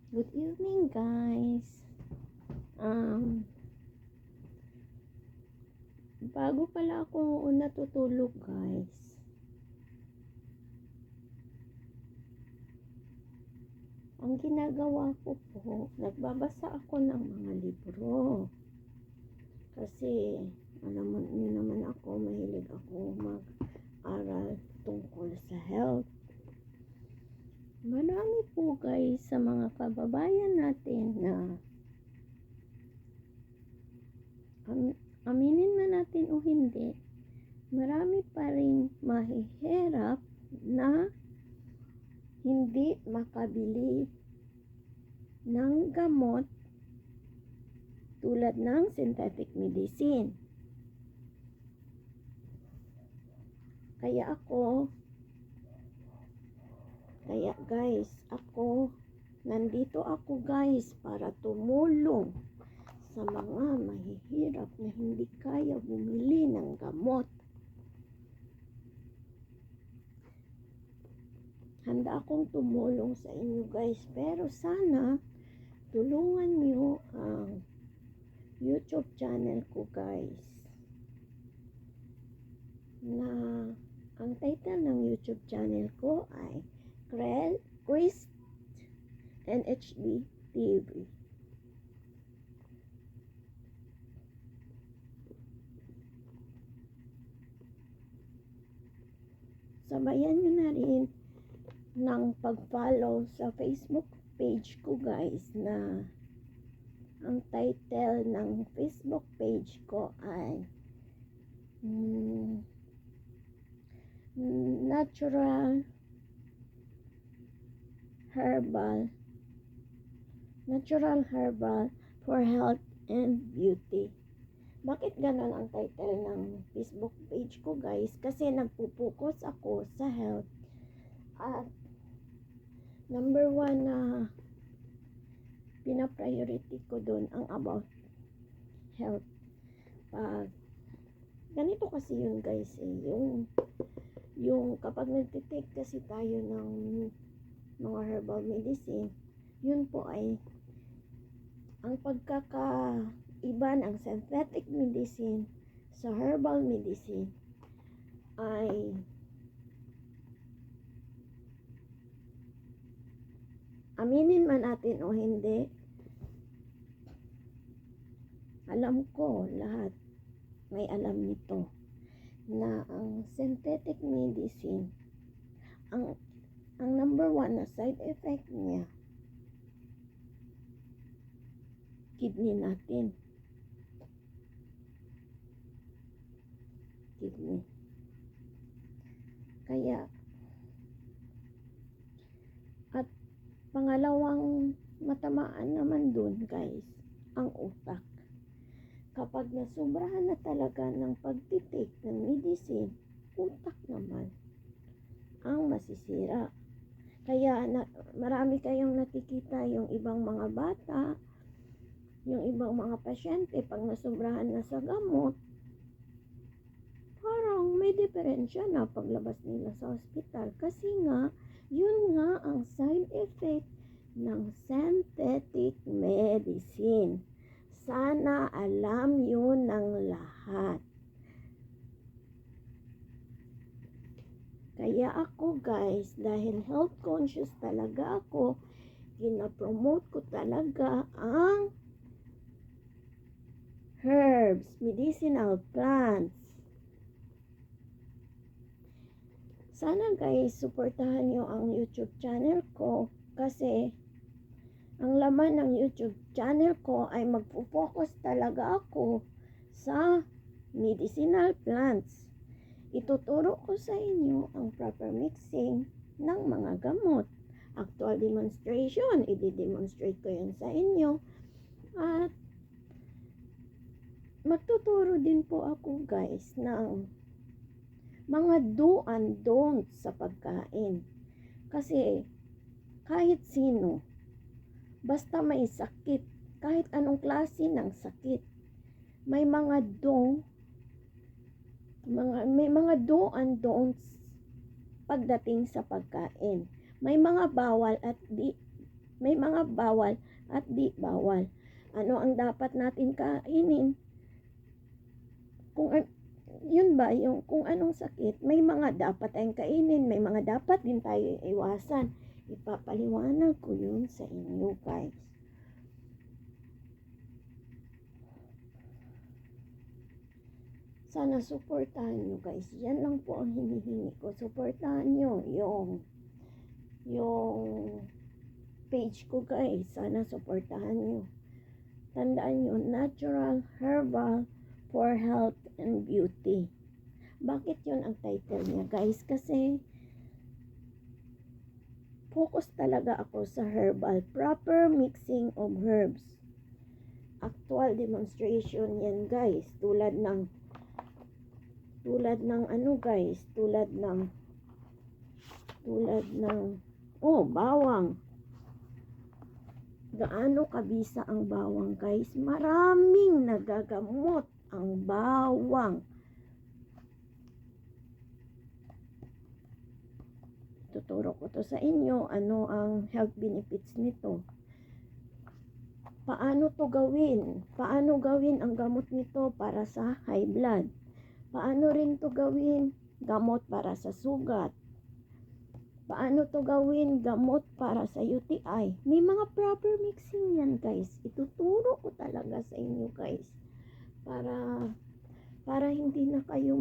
Good evening, guys. Bago pala ako natutulog, guys. Ang ginagawa ko po, nagbabasa ako ng mga libro. Kasi, alam mo niyo naman ako, mahilig ako mag-aral tungkol sa health. Marami po, guys, sa mga kababayan natin na aminin man natin o hindi, marami pa rin mahihirap na hindi makabili ng gamot tulad ng synthetic medicine. Kaya guys, nandito ako guys para tumulong sa mga mahihirap na hindi kaya bumili ng gamot. Handa akong tumulong sa inyo guys, pero sana tulungan niyo ang YouTube channel ko guys, na ang title ng YouTube channel ko ay Chris NHB TV. Sabayan nyo na rin ng pag-follow sa Facebook page ko guys, na ang title ng Facebook page ko ay Natural Herbal for Health and Beauty. Bakit ganon ang title ng Facebook page ko guys? Kasi nagpupokus ako sa health, at number 1 na pina-priority ko doon ang about health. Ganito kasi yun guys, yung kapag nagtitake kasi tayo ng mga herbal medicine, yun po ay ang pagkakaiba ng synthetic medicine sa herbal medicine ay aminin man natin o hindi, alam ko lahat may alam nito, na ang synthetic medicine, ang number 1 na side effect niya, kidney natin. Kaya, at pangalawang matamaan naman dun guys, ang utak. Kapag nasubrahan na talaga ng pagtitake ng medicine, utak naman ang masisira. Kaya marami kayong nakikita yung ibang mga bata, yung ibang mga pasyente, pag nasubrahan na sa gamot, parang may diferensya na paglabas nila sa ospital. Kasi nga, yun nga ang side effect ng synthetic medicine. Sana alam yun ng lahat. Kaya ako guys, dahil health conscious talaga ako, gina-promote ko talaga ang herbs, medicinal plants. Sana guys, suportahan nyo ang YouTube channel ko, kasi ang laman ng YouTube channel ko ay magpo-focus talaga ako sa medicinal plants. Ituturo ko sa inyo ang proper mixing ng mga gamot. Actual demonstration, i-demonstrate ko yun sa inyo. At magtuturo din po ako guys ng mga do and don't sa pagkain. Kasi kahit sino, basta may sakit, kahit anong klase ng sakit, may mga do and don'ts pagdating sa pagkain. May mga bawal at May mga bawal at di bawal. Ano ang dapat natin kainin? Yun ba, yung kung anong sakit, may mga dapat tayong kainin, may mga dapat din tayo iwasan. Ipapaliwanag ko yun sa inyo, guys. Sana suportahan nyo, guys. Yan lang po ang hinihingi ko. Suportahan nyo yung page ko, guys. Sana suportahan nyo. Tandaan nyo, natural, herbal, for health and beauty. Bakit yun ang title niya, guys? Kasi focus talaga ako sa herbal. Proper mixing of herbs. Actual demonstration yan, guys. Tulad ng ano, guys, tulad ng bawang. Gaano kabisa ang bawang, guys? Maraming nagagamot ang bawang. Tuturo ko to sa inyo, ano ang health benefits nito. Paano to gawin? Paano gawin ang gamot nito para sa high blood? Paano rin to gawin? Gamot para sa sugat. Paano to gawin? Gamot para sa UTI. May mga proper mixing yan, guys. Ituturo ko talaga sa inyo, guys. Para hindi na kayo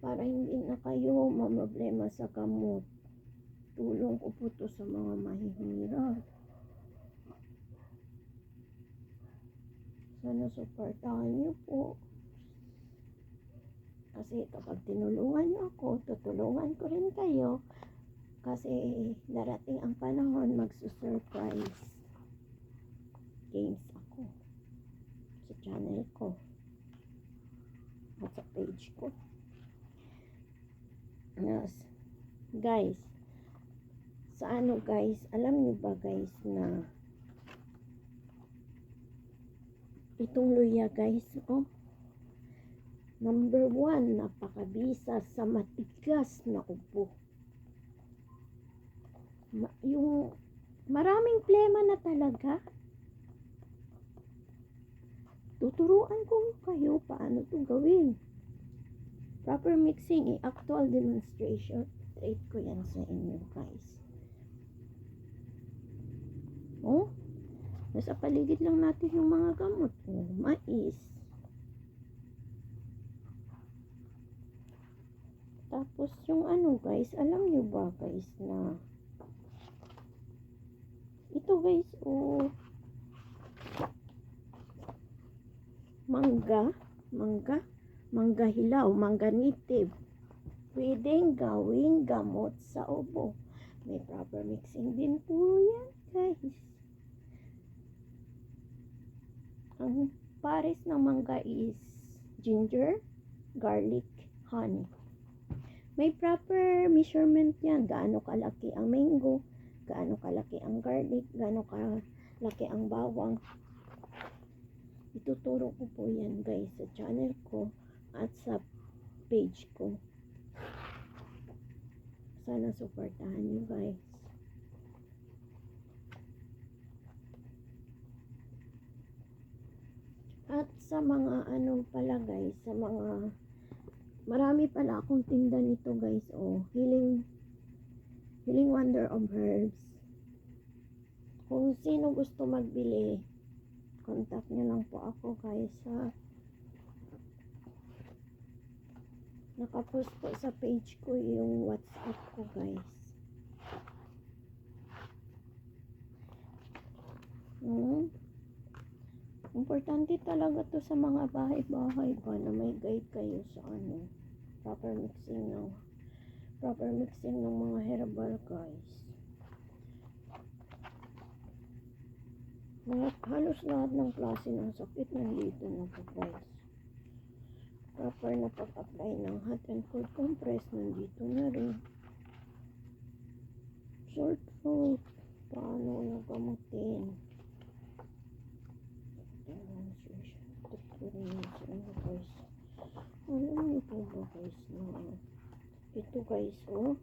para hindi na kayo mamroblema sa gamot. Tulong ko po to sa mga mahihirap. Sana suportahan niyo po. Kasi kapag tinulungan niyo ako, tutulungan ko rin kayo. Kasi darating ang panahon, magsusurprise games ako sa channel ko at sa page ko. Yes. Guys, sa ano, guys, alam niyo ba, guys, na itong luya, guys, number 1, napakabisa sa matigas na ubo. Yung maraming plema na talaga. Tuturuan ko kayo paano to gawin. Proper mixing, actual demonstration. Trade ko yan sa inyo, guys. Nasa paligid lang natin yung mga gamot. Mais. Tapos yung ano, guys, alam nyo ba, guys, na ito, guys, mangga hilaw, mangga native. Pwedeng gawing gamot sa ubo. May proper mixing din po yan, guys. Ang pares ng mangga is ginger, garlic, honey. May proper measurement yan. Gaano kalaki ang mango, gaano kalaki ang garlic, gaano kalaki ang bawang. Ituturo ko po yan, guys, sa channel ko at sa page ko. Sana suportahan nyo, guys. At sa mga ano pala, guys, sa mga marami pala akong tinda nito, guys, healing wonder of herbs. Kung sino gusto magbili, contact nyo lang po ako, guys, sa nakapost po sa page ko yung WhatsApp ko, guys. Importante talaga to sa mga bahay-bahay ba na may guide kayo sa ano, proper mixing ng mga herbal, guys. Halos lahat ng klase ng sakit nandito na po, guys. Proper na pag-apply ng hot and cold compress nandito na rin. Short throat, paano nagamutin. Alam niyo po ba, guys, na ito, guys, gamot.